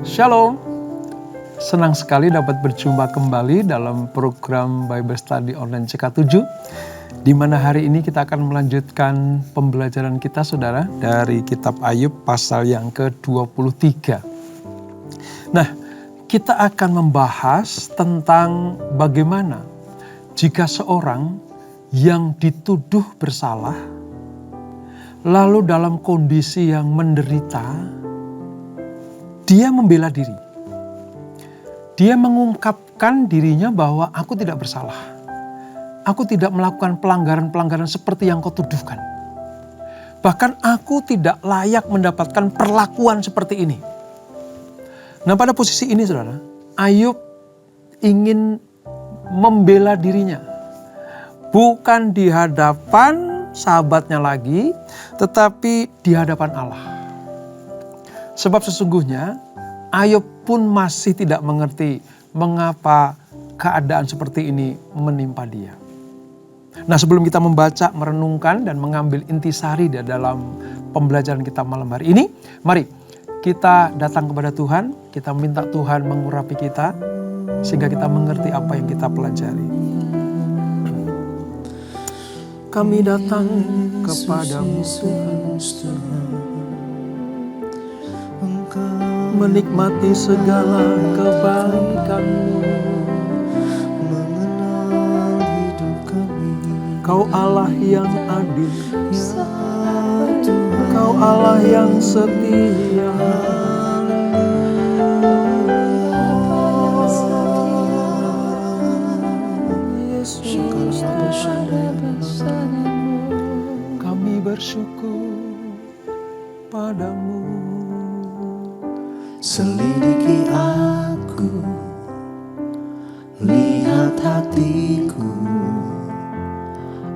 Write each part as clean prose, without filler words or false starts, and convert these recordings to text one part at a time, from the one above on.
Shalom, senang sekali dapat berjumpa kembali dalam program Bible Study Online CK7, di mana hari ini kita akan melanjutkan pembelajaran kita, saudara, dari kitab Ayub pasal yang ke-23. Nah, kita akan membahas tentang bagaimana jika seorang yang dituduh bersalah, lalu dalam kondisi yang menderita, dia membela diri. Dia mengungkapkan dirinya bahwa aku tidak bersalah. Aku tidak melakukan pelanggaran-pelanggaran seperti yang kau tuduhkan. Bahkan aku tidak layak mendapatkan perlakuan seperti ini. Nah, pada posisi ini, saudara, Ayub ingin membela dirinya. Bukan di hadapan sahabatnya lagi, tetapi di hadapan Allah. Sebab sesungguhnya Ayub pun masih tidak mengerti mengapa keadaan seperti ini menimpa dia. Nah, sebelum kita membaca, merenungkan, dan mengambil intisari dalam pembelajaran kita malam hari ini, mari kita datang kepada Tuhan, kita minta Tuhan mengurapi kita, sehingga kita mengerti apa yang kita pelajari. Kami datang kepadamu Tuhan, menikmati segala kebaikan-Mu. Mengenal hidup kami, Kau Allah yang adil, ya Tuhan. Kau Allah yang setia. Kami bersyukur padamu. Selidiki aku, lihat hatiku,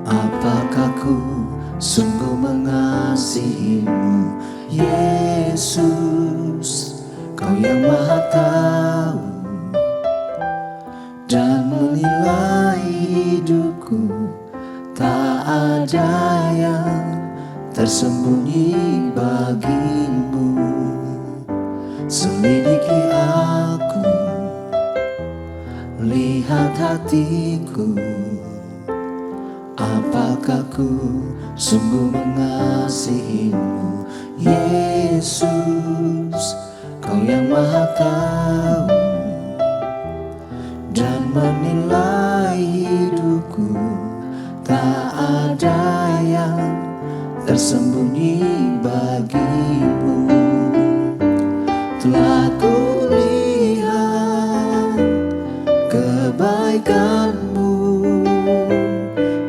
apakah ku sungguh mengasihi-Mu, Yesus. Kau yang Maha Tahu dan menilai hidupku, tak ada yang tersembunyi bagi-Mu. Selidiki aku, lihat hatiku, apakah ku sungguh mengasihi-Mu, Yesus. Kau yang Maha Tahu dan menilai hidupku, tak ada yang tersembunyi bagi-Mu. Telah kulihat kebaikan-Mu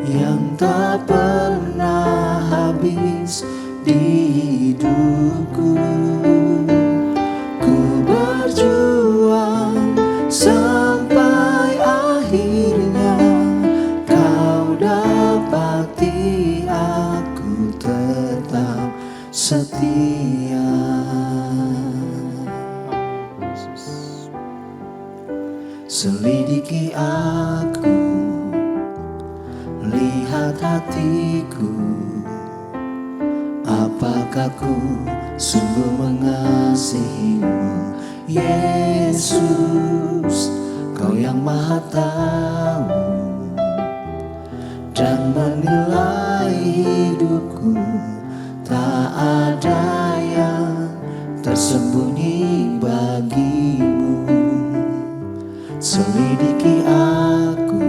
yang tak pernah habis di hidupku. Ku berjuang sampai akhirnya Kau dapati aku tetap setia. Selidiki aku, lihat hatiku, apakah ku sungguh mengasihi-Mu, Yesus. Kau yang Maha Tahu dan menilai hidupku, tak ada yang tersembunyi bagi-Mu. Selidiki aku,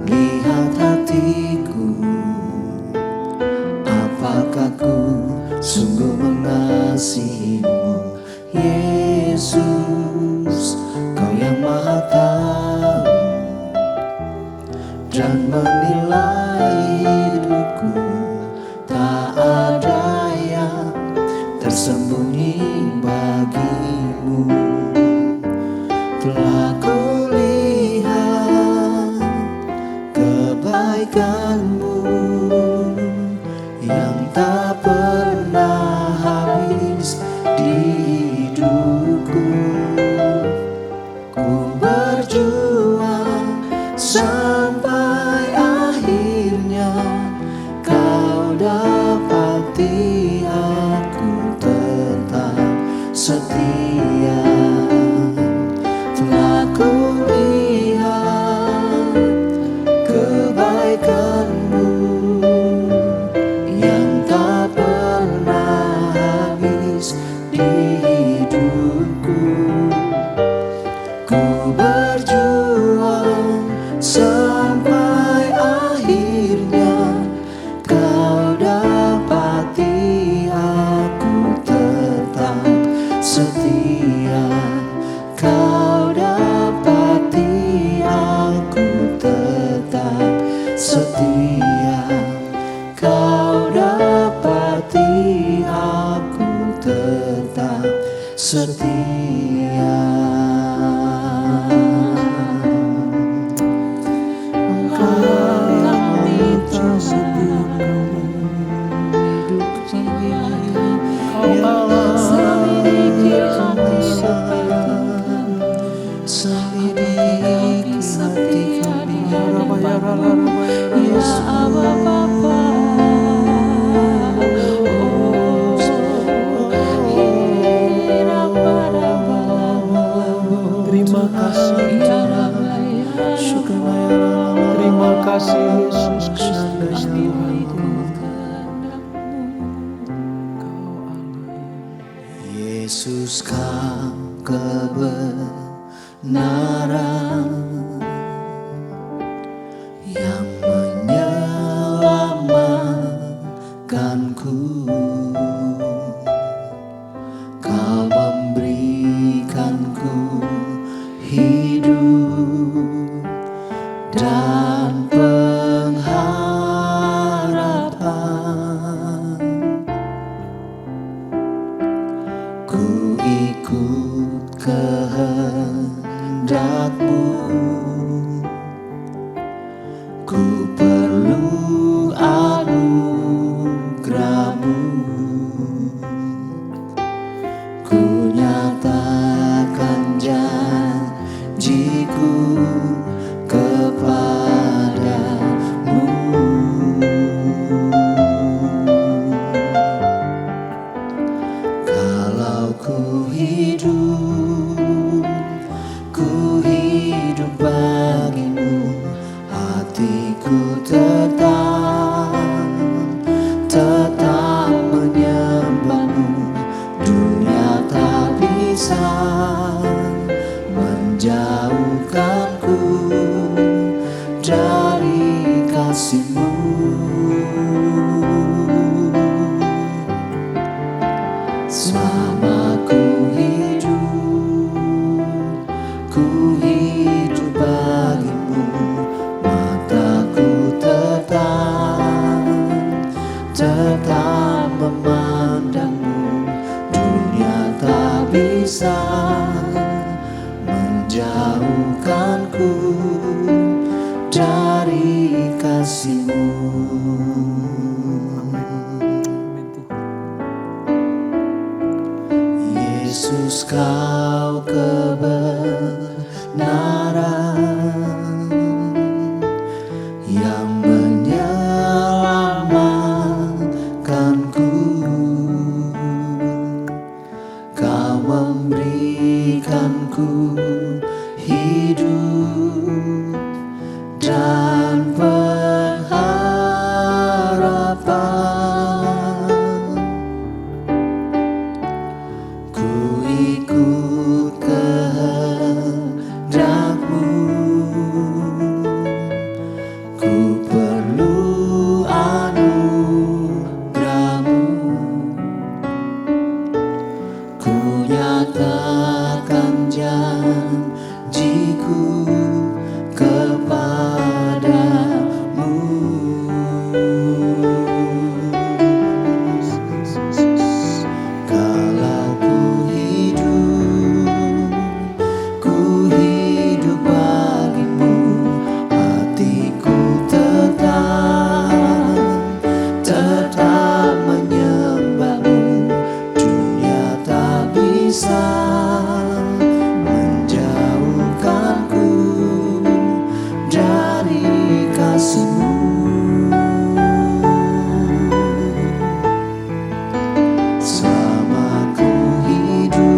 lihat hatiku, apakah ku sungguh mengasihi-Mu, Yesus. Kau yang Maha Tahu dan menilai hidupku, tak ada yang tersembunyi bagi-Mu. Telah kulihat kebaikan-Mu yang tak pernah habis di hidupku. Ku berjuang sampai akhirnya Kau dapati aku tetap setia. Telah kulihat kebaikan-Mu yang tak pernah habis di hidupku. Ku berjuang sampai akhirnya Kau dapati aku tetap setia. Kau dapati aku tetap setia. Kau dapati aku tetap setia. Terima kasih, terima kasih Yesus Kristus Tuhanku. Yesus, Kau kebenaran yang menyelamatkanku. Kau memberikanku hidup dan pengharapan. Ku ikut kehendak-Mu. Ku perlu anugerah-Mu. Ku nyatakan janji-Ku kepadamu. Kalau ku hidup bagi-Mu. Hatiku tetap menyembah-Mu. Dunia tak bisa menjauhkanku dari kasih-Mu. Selama ku hidup bagi-Mu. Mataku tetap memandang-Mu. Dunia tak bisa menjauhkanku dari kasih-Mu. Yesus, Kau kebenaran yang menyelamatkanku. Kau memberikanku hidup dan pengharapan. Ku ikut kehendak-Mu. Ku perlu anugerah-Mu. Ku nyatakan janji-Ku kepadamu. Kalau ku hidup bagi-Mu. Hatiku tetap menyembah-Mu. Dunia tak bisa menjauhkanku dari kasih-Mu. Selama ku hidup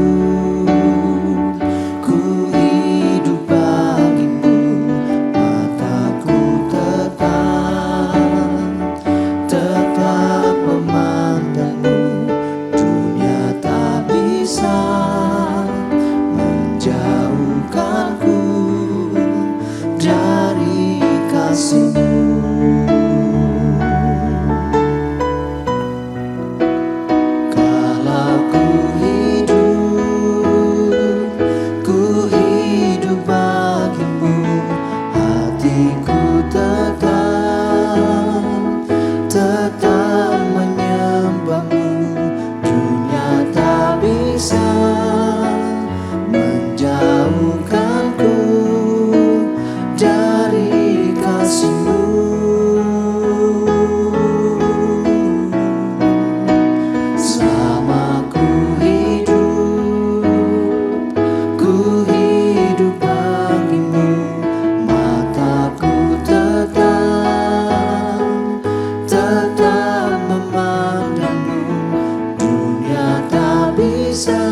bisa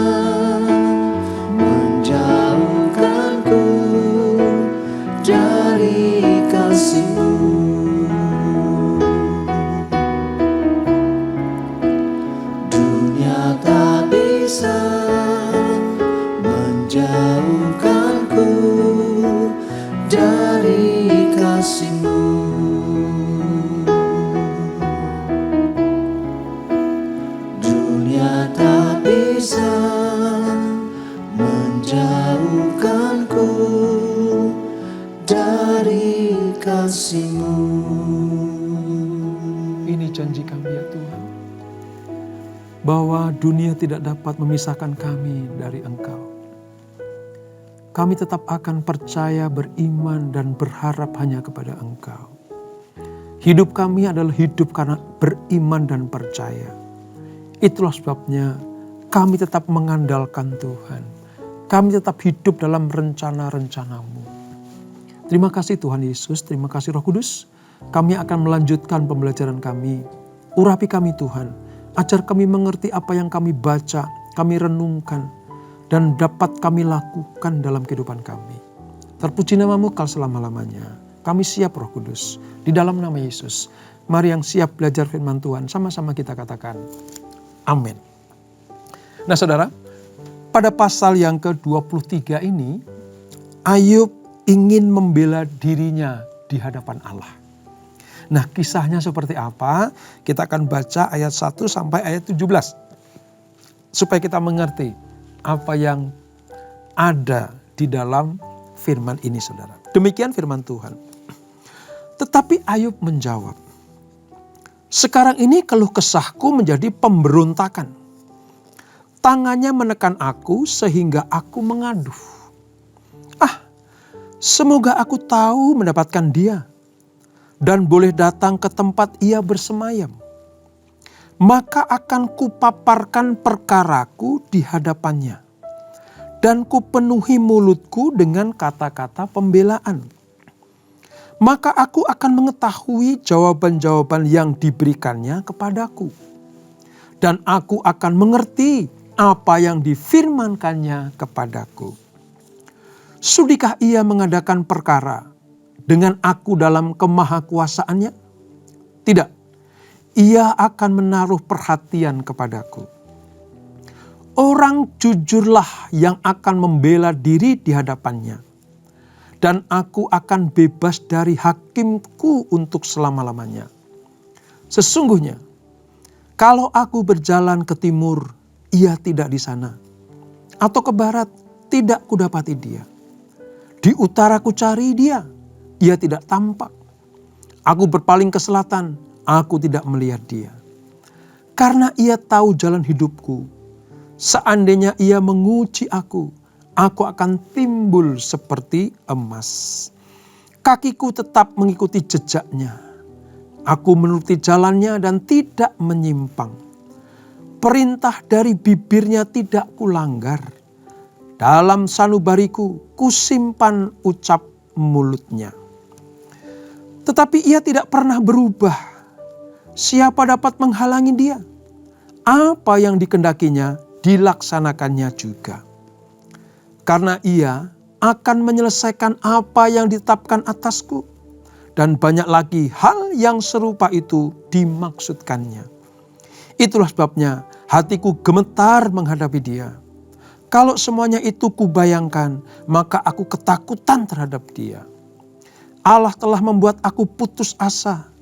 menjauhkanku dari kasih-Mu. Dunia tak bisa menjauhkanku dari kasih-Mu. Dunia tak bisa menjauhkanku dari kasih-Mu. Ini janji kami ya Tuhan, bahwa dunia tidak dapat memisahkan kami dari Engkau. Kami tetap akan percaya, beriman, dan berharap hanya kepada Engkau. Hidup kami adalah hidup karena beriman dan percaya. Itulah sebabnya kami tetap mengandalkan Tuhan. Kami tetap hidup dalam rencana-rencana-Mu. Terima kasih Tuhan Yesus, terima kasih Roh Kudus. Kami akan melanjutkan pembelajaran kami. Urapi kami Tuhan, ajar kami mengerti apa yang kami baca, kami renungkan, dan dapat kami lakukan dalam kehidupan kami. Terpuji nama-Mu kal selama-lamanya. Kami siap Roh Kudus. Di dalam nama Yesus, mari yang siap belajar firman Tuhan, sama-sama kita katakan, amin. Nah saudara, pada pasal yang ke-23 ini, Ayub ingin membela dirinya di hadapan Allah. Nah kisahnya seperti apa? Kita akan baca ayat 1 sampai ayat 17. Supaya kita mengerti apa yang ada di dalam firman ini saudara. Demikian firman Tuhan. Tetapi Ayub menjawab, sekarang ini keluh kesahku menjadi pemberontakan. Tangannya menekan aku sehingga aku mengadu. Semoga aku tahu mendapatkan dia dan boleh datang ke tempat ia bersemayam. Maka akan kupaparkan perkaraku di hadapannya dan kupenuhi mulutku dengan kata-kata pembelaan. Maka aku akan mengetahui jawaban-jawaban yang diberikannya kepadaku. Dan aku akan mengerti apa yang difirmankannya kepadaku. Sudikah ia mengadakan perkara dengan aku dalam kemahakuasaannya? Tidak, ia akan menaruh perhatian kepadaku. Orang jujurlah yang akan membela diri di hadapannya. Dan aku akan bebas dari hakimku untuk selama-lamanya. Sesungguhnya, kalau aku berjalan ke timur, ia tidak di sana. Atau ke barat, tidak kudapati dia. Di utara ku cari dia, ia tidak tampak. Aku berpaling ke selatan, aku tidak melihat dia. Karena ia tahu jalan hidupku. Seandainya ia menguji aku akan timbul seperti emas. Kakiku tetap mengikuti jejaknya. Aku menuruti jalannya dan tidak menyimpang. Perintah dari bibirnya tidak kulanggar. Dalam sanubariku kusimpan ucap mulutnya. Tetapi ia tidak pernah berubah. Siapa dapat menghalangi dia? Apa yang dikendakinya dilaksanakannya juga. Karena ia akan menyelesaikan apa yang ditetapkan atasku. Dan banyak lagi hal yang serupa itu dimaksudkannya. Itulah sebabnya hatiku gemetar menghadapi dia. Kalau semuanya itu kubayangkan, maka aku ketakutan terhadap dia. Allah telah membuat aku putus asa.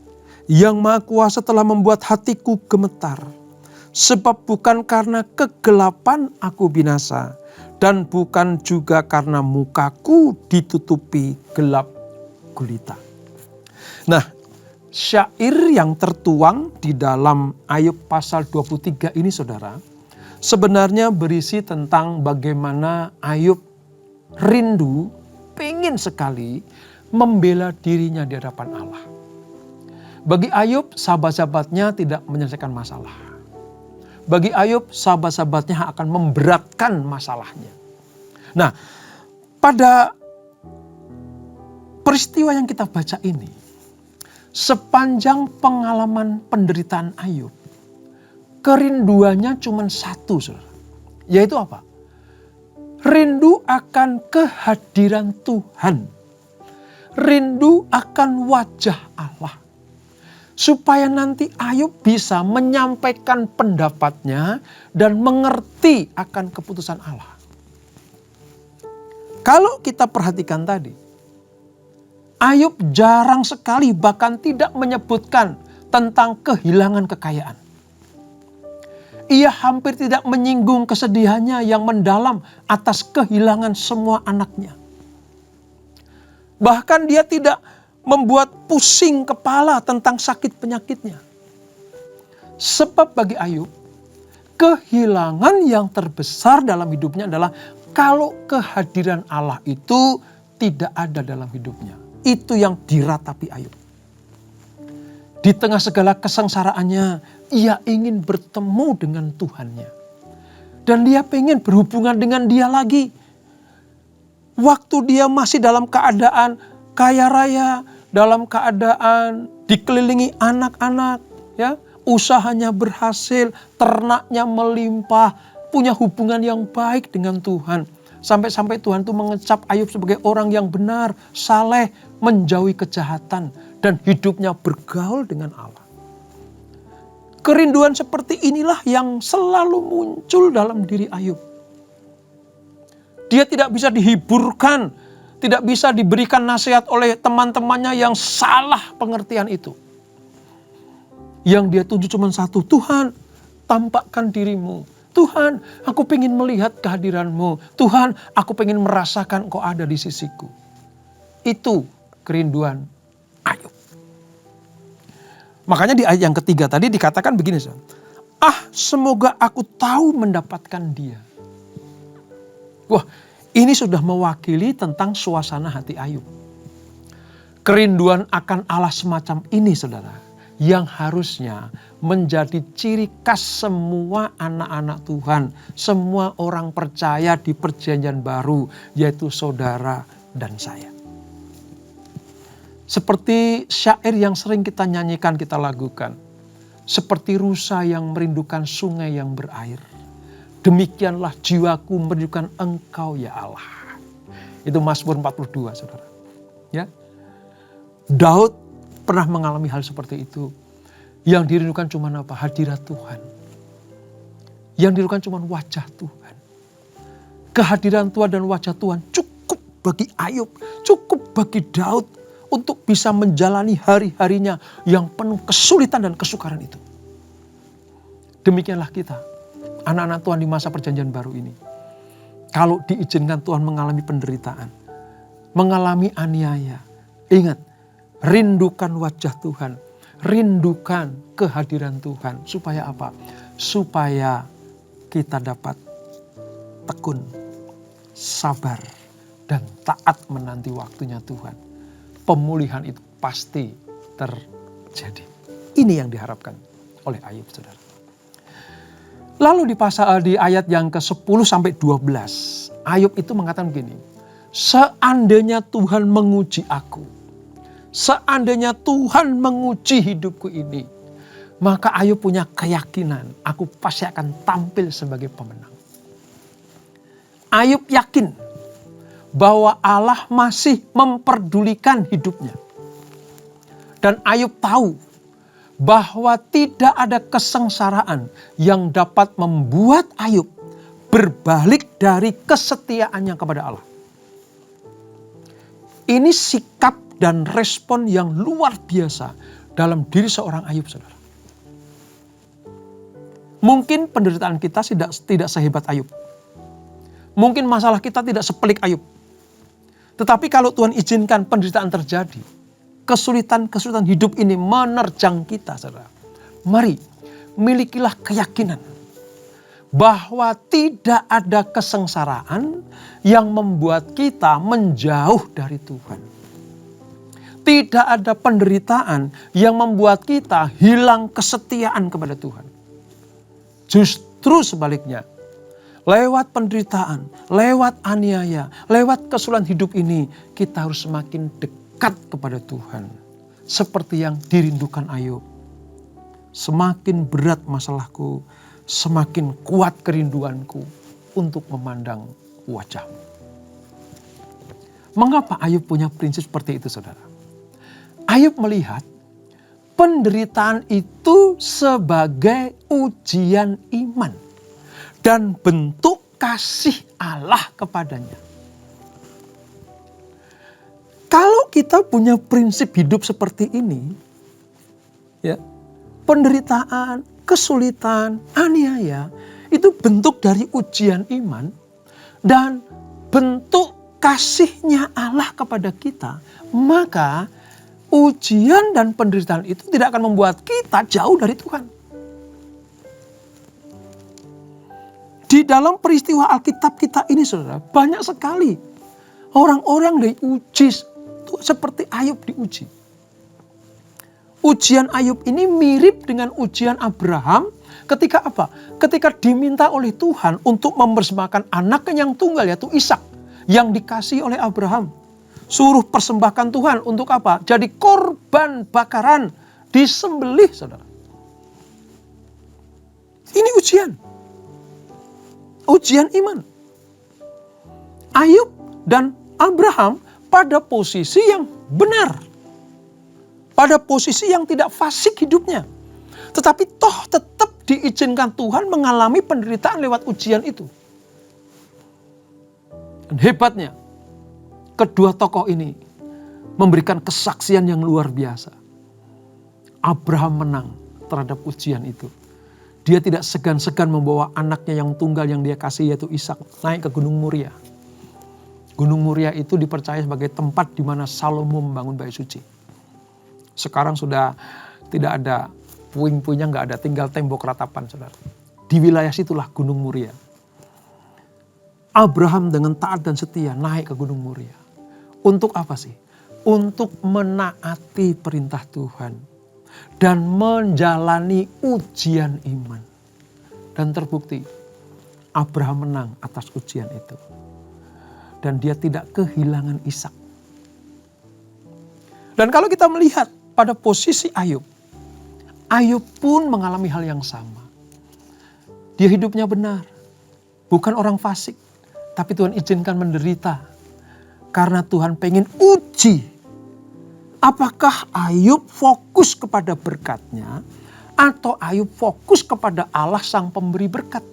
Yang Maha Kuasa telah membuat hatiku gemetar. Sebab bukan karena kegelapan aku binasa. Dan bukan juga karena mukaku ditutupi gelap gulita. Nah, syair yang tertuang di dalam Ayub pasal 23 ini saudara, sebenarnya berisi tentang bagaimana Ayub rindu, pengen sekali membela dirinya di hadapan Allah. Bagi Ayub, sahabat-sahabatnya tidak menyelesaikan masalah. Bagi Ayub, sahabat-sahabatnya akan memberatkan masalahnya. Nah, pada peristiwa yang kita baca ini, sepanjang pengalaman penderitaan Ayub, kerinduannya cuma satu, saudara, Yaitu apa? Rindu akan kehadiran Tuhan. Rindu akan wajah Allah. Supaya nanti Ayub bisa menyampaikan pendapatnya dan mengerti akan keputusan Allah. Kalau kita perhatikan tadi, Ayub jarang sekali bahkan tidak menyebutkan tentang kehilangan kekayaan. Ia hampir tidak menyinggung kesedihannya yang mendalam atas kehilangan semua anaknya. Bahkan dia tidak membuat pusing kepala tentang sakit penyakitnya. Sebab bagi Ayub, kehilangan yang terbesar dalam hidupnya adalah kalau kehadiran Allah itu tidak ada dalam hidupnya. Itu yang diratapi Ayub. Di tengah segala kesengsaraannya, ia ingin bertemu dengan Tuhannya. Dan dia pengen berhubungan dengan dia lagi. Waktu dia masih dalam keadaan kaya raya, dalam keadaan dikelilingi anak-anak, ya, usahanya berhasil, ternaknya melimpah, punya hubungan yang baik dengan Tuhan. Sampai-sampai Tuhan itu mengecap Ayub sebagai orang yang benar, saleh, menjauhi kejahatan, dan hidupnya bergaul dengan Allah. Kerinduan seperti inilah yang selalu muncul dalam diri Ayub. Dia tidak bisa dihiburkan, tidak bisa diberikan nasihat oleh teman-temannya yang salah pengertian itu. Yang dia tuju cuma satu, Tuhan, tampakkan dirimu. Tuhan, aku pengen melihat kehadiranmu. Tuhan, aku pengen merasakan Engkau ada di sisiku. Itu kerinduan Ayub. Makanya di ayat yang ketiga tadi dikatakan begini, semoga aku tahu mendapatkan dia. Wah, ini sudah mewakili tentang suasana hati Ayub. Kerinduan akan Allah semacam ini, saudara, yang harusnya menjadi ciri khas semua anak-anak Tuhan, semua orang percaya di perjanjian baru, yaitu saudara dan saya. Seperti syair yang sering kita nyanyikan, kita lakukan. Seperti rusa yang merindukan sungai yang berair. Demikianlah jiwaku merindukan Engkau ya Allah. Itu Mazmur 42, saudara. Ya. Daud pernah mengalami hal seperti itu. Yang dirindukan cuma apa? Hadirat Tuhan. Yang dirindukan cuma wajah Tuhan. Kehadiran Tuhan dan wajah Tuhan cukup bagi Ayub, cukup bagi Daud untuk bisa menjalani hari-harinya yang penuh kesulitan dan kesukaran itu. Demikianlah kita, anak-anak Tuhan di masa perjanjian baru ini. Kalau diizinkan Tuhan mengalami penderitaan, mengalami aniaya, ingat, rindukan wajah Tuhan, rindukan kehadiran Tuhan. Supaya apa? Supaya kita dapat tekun, sabar, dan taat menanti waktunya Tuhan. Pemulihan itu pasti terjadi. Ini yang diharapkan oleh Ayub, saudara. Lalu di ayat yang ke-10 sampai 12, Ayub itu mengatakan begini, seandainya Tuhan menguji aku, seandainya Tuhan menguji hidupku ini, maka Ayub punya keyakinan, aku pasti akan tampil sebagai pemenang. Ayub yakin bahwa Allah masih memperdulikan hidupnya. Dan Ayub tahu bahwa tidak ada kesengsaraan yang dapat membuat Ayub berbalik dari kesetiaannya kepada Allah. Ini sikap dan respon yang luar biasa dalam diri seorang Ayub, saudara. Mungkin penderitaan kita tidak sehebat Ayub. Mungkin masalah kita tidak sepelik Ayub. Tetapi kalau Tuhan izinkan penderitaan terjadi, kesulitan-kesulitan hidup ini menerjang kita, saudara. Mari, milikilah keyakinan bahwa tidak ada kesengsaraan yang membuat kita menjauh dari Tuhan. Tidak ada penderitaan yang membuat kita hilang kesetiaan kepada Tuhan. Justru sebaliknya, lewat penderitaan, lewat aniaya, lewat kesulitan hidup ini, kita harus semakin dekat kepada Tuhan. Seperti yang dirindukan Ayub. Semakin berat masalahku, semakin kuat kerinduanku untuk memandang wajahmu. Mengapa Ayub punya prinsip seperti itu, saudara? Ayub melihat penderitaan itu sebagai ujian iman dan bentuk kasih Allah kepadanya. Kalau kita punya prinsip hidup seperti ini, ya, penderitaan, kesulitan, aniaya, itu bentuk dari ujian iman dan bentuk kasihnya Allah kepada kita, maka ujian dan penderitaan itu tidak akan membuat kita jauh dari Tuhan. Di dalam peristiwa Alkitab kita ini, saudara, banyak sekali orang-orang diuji seperti Ayub diuji. Ujian Ayub ini mirip dengan ujian Abraham ketika apa? Ketika diminta oleh Tuhan untuk mempersembahkan anaknya yang tunggal, yaitu Ishak, yang dikasih oleh Abraham. Suruh persembahkan Tuhan untuk apa? Jadi korban bakaran, disembelih, saudara. Ini ujian. Ujian iman. Ayub dan Abraham pada posisi yang benar. Pada posisi yang tidak fasik hidupnya. Tetapi toh tetap diizinkan Tuhan mengalami penderitaan lewat ujian itu. Dan hebatnya, kedua tokoh ini memberikan kesaksian yang luar biasa. Abraham menang terhadap ujian itu. Dia tidak segan-segan membawa anaknya yang tunggal yang dia kasih, yaitu Ishak, naik ke Gunung Moria. Gunung Moria itu dipercaya sebagai tempat di mana Salomo membangun bait suci. Sekarang sudah tidak ada puing-puingnya, nggak ada, tinggal tembok ratapan, saudara. Di wilayah situlah Gunung Moria. Abraham dengan taat dan setia naik ke Gunung Moria. Untuk apa sih? Untuk menaati perintah Tuhan dan menjalani ujian iman. Dan terbukti Abraham menang atas ujian itu. Dan dia tidak kehilangan Ishak. Dan kalau kita melihat pada posisi Ayub, Ayub pun mengalami hal yang sama. Dia hidupnya benar, bukan orang fasik, tapi Tuhan izinkan menderita. Karena Tuhan pengen uji, apakah Ayub fokus kepada berkatnya, atau Ayub fokus kepada Allah sang pemberi berkat.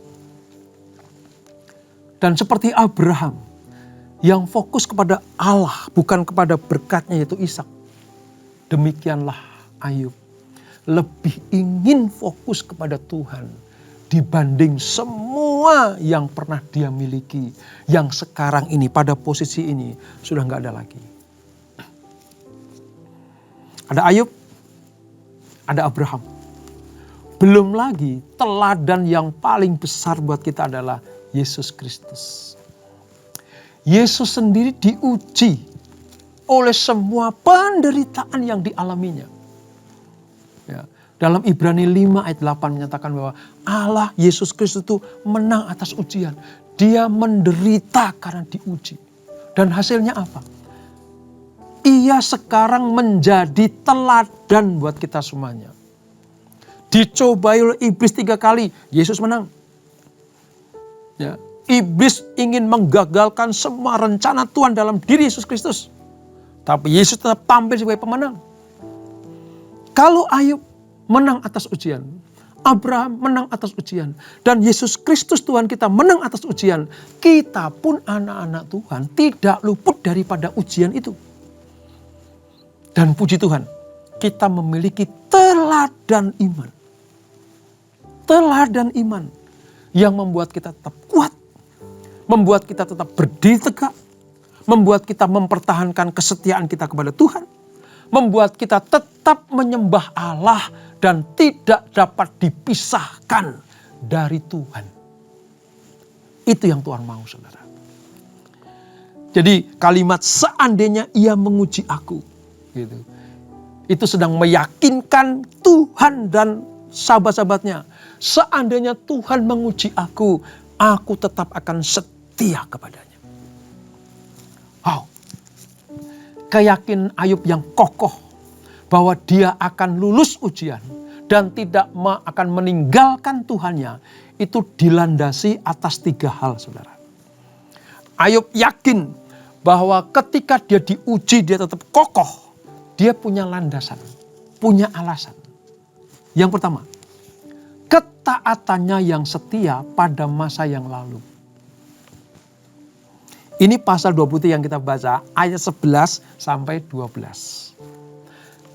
Dan seperti Abraham, yang fokus kepada Allah, bukan kepada berkatnya yaitu Ishak. Demikianlah Ayub lebih ingin fokus kepada Tuhan dibanding semua yang pernah dia miliki, yang sekarang ini pada posisi ini sudah nggak ada lagi. Ada Ayub, ada Abraham. Belum lagi teladan yang paling besar buat kita adalah Yesus Kristus. Yesus sendiri diuji oleh semua penderitaan yang dialaminya. Ya, dalam Ibrani 5 ayat 8 menyatakan bahwa Allah Yesus Kristus itu menang atas ujian. Dia menderita karena diuji. Dan hasilnya apa? Ia sekarang menjadi teladan buat kita semuanya. Dicobai oleh iblis 3 kali, Yesus menang. Ya, iblis ingin menggagalkan semua rencana Tuhan dalam diri Yesus Kristus. Tapi Yesus tetap tampil sebagai pemenang. Kalau Ayub menang atas ujian, Abraham menang atas ujian, dan Yesus Kristus Tuhan kita menang atas ujian, kita pun anak-anak Tuhan tidak luput daripada ujian itu. Dan puji Tuhan, kita memiliki teladan iman. Teladan iman yang membuat kita tetap kuat, membuat kita tetap berdiri tegak, membuat kita mempertahankan kesetiaan kita kepada Tuhan, membuat kita tetap menyembah Allah dan tidak dapat dipisahkan dari Tuhan. Itu yang Tuhan mau, saudara. Jadi kalimat seandainya ia menguji aku, gitu, itu sedang meyakinkan Tuhan dan sahabat-sahabatnya. Seandainya Tuhan menguji aku tetap akan setia kepadanya. Wow. Keyakinan Ayub yang kokoh bahwa dia akan lulus ujian dan tidak akan meninggalkan Tuhannya, itu dilandasi atas 3 hal, saudara. Ayub yakin bahwa ketika dia diuji, dia tetap kokoh. Dia punya landasan, punya alasan. Yang pertama, ketaatannya yang setia pada masa yang lalu. Ini pasal 23 yang kita baca, ayat 11 sampai 12.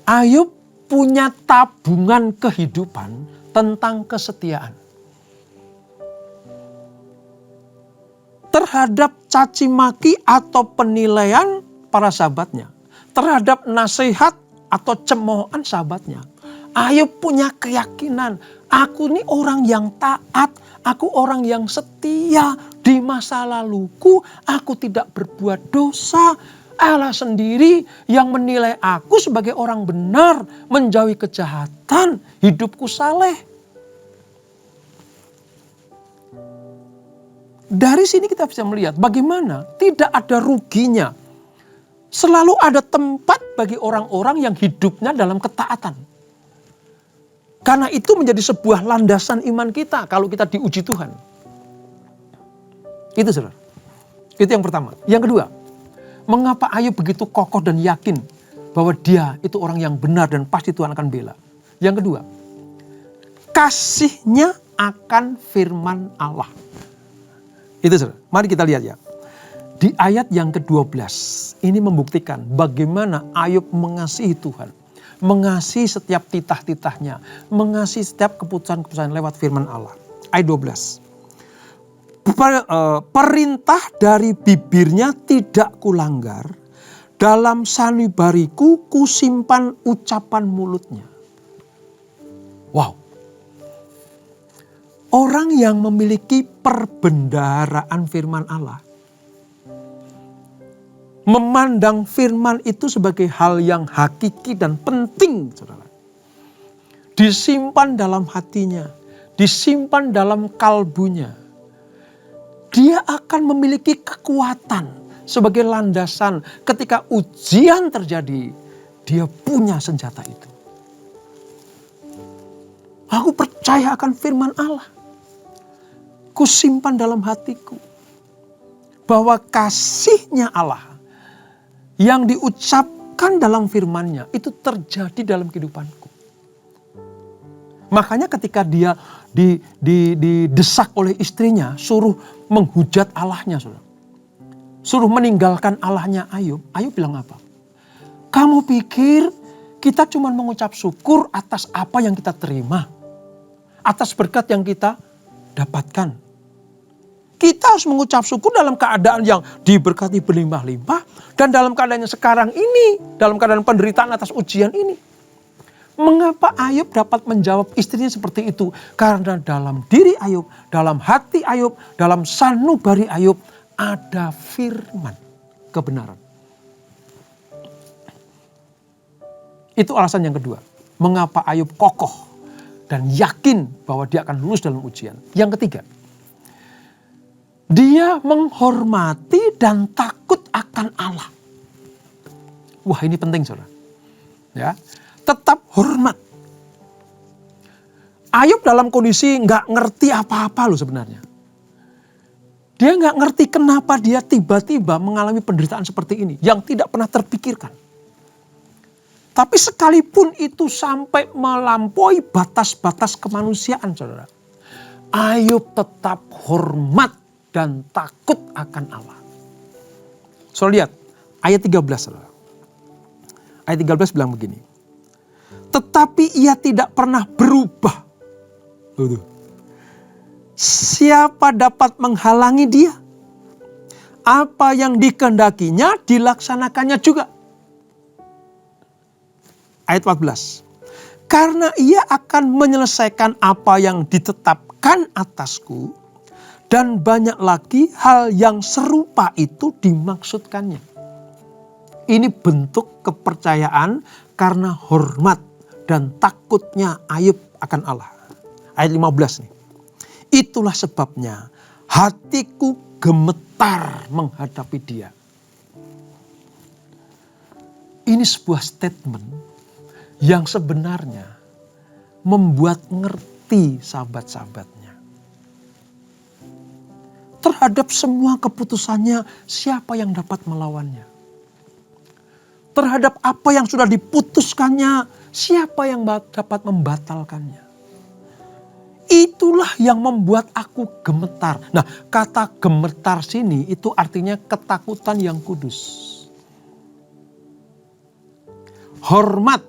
Ayub punya tabungan kehidupan tentang kesetiaan. Terhadap caci maki atau penilaian para sahabatnya. Terhadap nasihat atau cemoohan sahabatnya. Ayub punya keyakinan, aku ini orang yang taat, aku orang yang setia. Di masa laluku aku tidak berbuat dosa. Allah sendiri yang menilai aku sebagai orang benar, menjauhi kejahatan, hidupku saleh. Dari sini kita bisa melihat bagaimana tidak ada ruginya. Selalu ada tempat bagi orang-orang yang hidupnya dalam ketaatan. Karena itu menjadi sebuah landasan iman kita kalau kita diuji Tuhan. Itu saudara. Itu yang pertama. Yang kedua, mengapa Ayub begitu kokoh dan yakin bahwa dia itu orang yang benar dan pasti Tuhan akan bela. Yang kedua, kasihnya akan firman Allah. Itu saudara. Mari kita lihat ya. Di ayat yang ke-12 ini membuktikan bagaimana Ayub mengasihi Tuhan. Mengasihi setiap titah-titahnya. Mengasihi setiap keputusan-keputusan lewat firman Allah. Ayat 12. Perintah dari bibirnya tidak kulanggar. Dalam sanubariku kusimpan ucapan mulutnya. Wow. Orang yang memiliki perbendaharaan firman Allah. Memandang firman itu sebagai hal yang hakiki dan penting, saudara. Disimpan dalam hatinya, disimpan dalam kalbunya. Dia akan memiliki kekuatan sebagai landasan ketika ujian terjadi. Dia punya senjata itu. Aku percaya akan firman Allah. Kusimpan dalam hatiku. Bahwa kasihnya Allah yang diucapkan dalam firman-Nya itu terjadi dalam kehidupanku. Makanya ketika dia didesak oleh istrinya, suruh menghujat Allahnya, saudara. Suruh meninggalkan Allahnya Ayub. Ayub bilang apa? Kamu pikir kita cuma mengucap syukur atas apa yang kita terima? Atas berkat yang kita dapatkan. Kita harus mengucap syukur dalam keadaan yang diberkati berlimpah-limpah. Dan dalam keadaan yang sekarang ini, dalam keadaan penderitaan atas ujian ini. Mengapa Ayub dapat menjawab istrinya seperti itu? Karena dalam diri Ayub, dalam hati Ayub, dalam sanubari Ayub ada firman kebenaran. Itu alasan yang kedua. Mengapa Ayub kokoh dan yakin bahwa dia akan lulus dalam ujian. Yang ketiga, dia menghormati dan takut akan Allah. Wah, ini penting, saudara. Ya. Tetap hormat. Ayub dalam kondisi nggak ngerti apa-apa loh sebenarnya. Dia nggak ngerti kenapa dia tiba-tiba mengalami penderitaan seperti ini yang tidak pernah terpikirkan. Tapi sekalipun itu sampai melampaui batas-batas kemanusiaan, saudara. Ayub tetap hormat dan takut akan Allah. Saudara lihat ayat 13, saudara. Ayat 13 bilang begini. Tetapi ia tidak pernah berubah. Siapa dapat menghalangi dia? Apa yang dikehendakinya dilaksanakannya juga. Ayat 14. Karena ia akan menyelesaikan apa yang ditetapkan atasku. Dan banyak lagi hal yang serupa itu dimaksudkannya. Ini bentuk kepercayaan karena hormat dan takutnya Ayub akan Allah. Ayat 15 nih. Itulah sebabnya hatiku gemetar menghadapi dia. Ini sebuah statement yang sebenarnya membuat ngerti sahabat-sahabatnya. Terhadap semua keputusannya, siapa yang dapat melawannya? Terhadap apa yang sudah diputuskannya, siapa yang dapat membatalkannya? Itulah yang membuat aku gemetar. Nah, kata gemetar sini itu artinya ketakutan yang kudus. Hormat.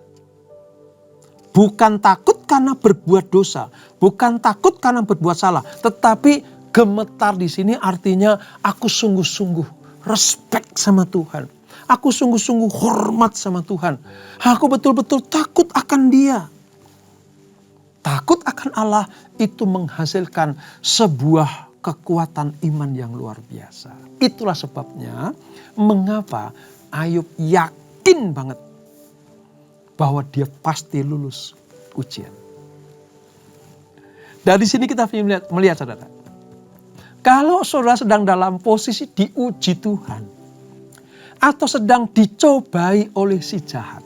Bukan takut karena berbuat dosa. Bukan takut karena berbuat salah. Tetapi gemetar di sini artinya aku sungguh-sungguh respect sama Tuhan. Aku sungguh-sungguh hormat sama Tuhan. Aku betul-betul takut akan Dia. Takut akan Allah itu menghasilkan sebuah kekuatan iman yang luar biasa. Itulah sebabnya mengapa Ayub yakin banget bahwa dia pasti lulus ujian. Dari sini kita melihat saudara. Kalau saudara sedang dalam posisi diuji Tuhan. Atau sedang dicobai oleh si jahat.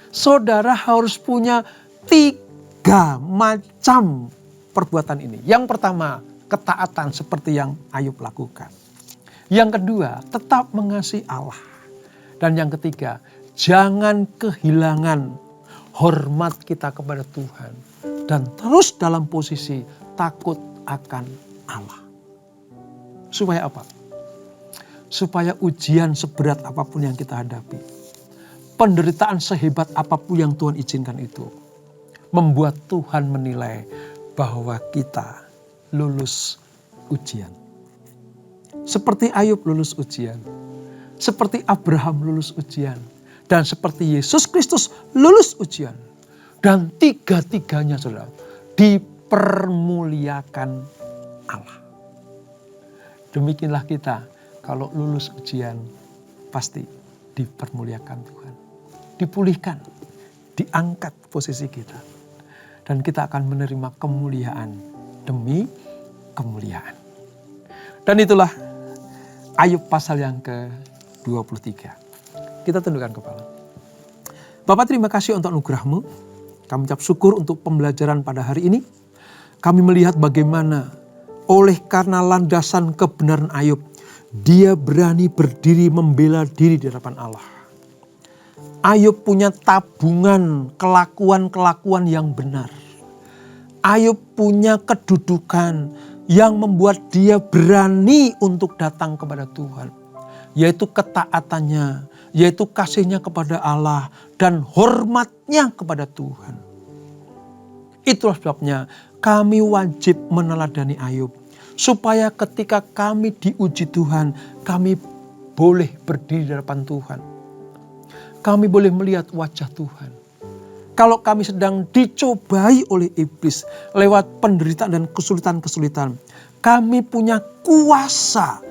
Saudara harus punya 3 macam perbuatan ini. Yang pertama, ketaatan seperti yang Ayub lakukan. Yang kedua, tetap mengasihi Allah. Dan yang ketiga, jangan kehilangan hormat kita kepada Tuhan. Dan terus dalam posisi takut akan Allah. Supaya apa? Supaya ujian seberat apapun yang kita hadapi. Penderitaan sehebat apapun yang Tuhan izinkan itu. Membuat Tuhan menilai bahwa kita lulus ujian. Seperti Ayub lulus ujian. Seperti Abraham lulus ujian. Dan seperti Yesus Kristus lulus ujian. Dan 3-tiganya saudara dipermuliakan Allah. Demikianlah kita kalau lulus ujian pasti dipermuliakan Tuhan. Dipulihkan, diangkat posisi kita. Dan kita akan menerima kemuliaan demi kemuliaan. Dan itulah Ayub pasal yang ke-23. Kita tundukkan kepala. Bapak, terima kasih untuk anugerah-Mu. Kami ucap syukur untuk pembelajaran pada hari ini. Kami melihat bagaimana oleh karena landasan kebenaran Ayub, dia berani berdiri membela diri di hadapan Allah. Ayub punya tabungan kelakuan-kelakuan yang benar. Ayub punya kedudukan yang membuat dia berani untuk datang kepada Tuhan. Yaitu ketaatannya, yaitu kasihnya kepada Allah dan hormatnya kepada Tuhan. Itulah sebabnya kami wajib meneladani Ayub. Supaya ketika kami diuji Tuhan, kami boleh berdiri di hadapan Tuhan. Kami boleh melihat wajah Tuhan. Kalau kami sedang dicobai oleh iblis lewat penderitaan dan kesulitan-kesulitan, kami punya kuasa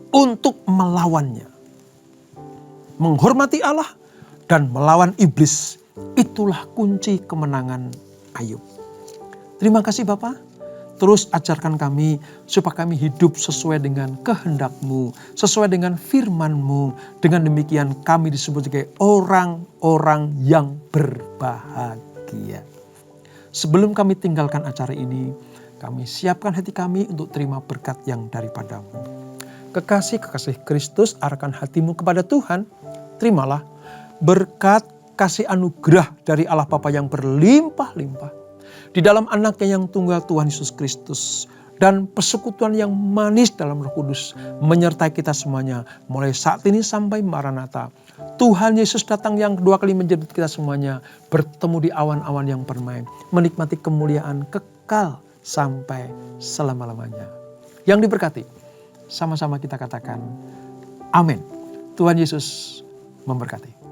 untuk melawannya. Menghormati Allah dan melawan iblis, itulah kunci kemenangan Ayub. Terima kasih Bapak. Terus ajarkan kami supaya kami hidup sesuai dengan kehendak-Mu, sesuai dengan firman-Mu. Dengan demikian kami disebut sebagai orang-orang yang berbahagia. Sebelum kami tinggalkan acara ini, kami siapkan hati kami untuk terima berkat yang daripada-Mu. Kekasih-kekasih Kristus, arahkan hatimu kepada Tuhan. Terimalah berkat kasih anugerah dari Allah Bapa yang berlimpah-limpah. Di dalam anaknya yang tunggal Tuhan Yesus Kristus. Dan persekutuan yang manis dalam Roh Kudus menyertai kita semuanya. Mulai saat ini sampai Maranatha. Tuhan Yesus datang yang kedua kali menjemput kita semuanya. Bertemu di awan-awan yang permai. Menikmati kemuliaan kekal sampai selama-lamanya. Yang diberkati. Sama-sama kita katakan amin. Tuhan Yesus memberkati.